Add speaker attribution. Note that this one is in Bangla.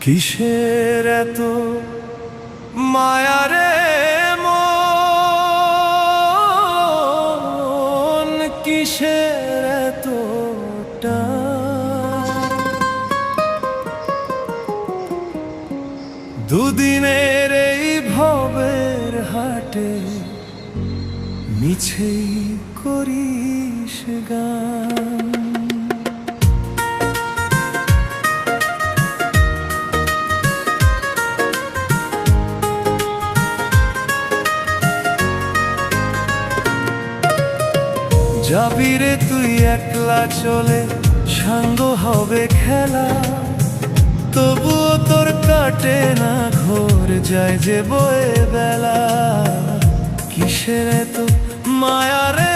Speaker 1: কিসের এত মায়ারে মন, কিসের এত টান? দুদিনের এই ভবের হাটে মিছেই করিস গান। যাবি রে তুই একলা চলে, সাঙ্গ হবে খেলা, তবুও তোর কাটে না ঘোর, যায় যে বয়ে বেলা। কিসের এত মায়া রে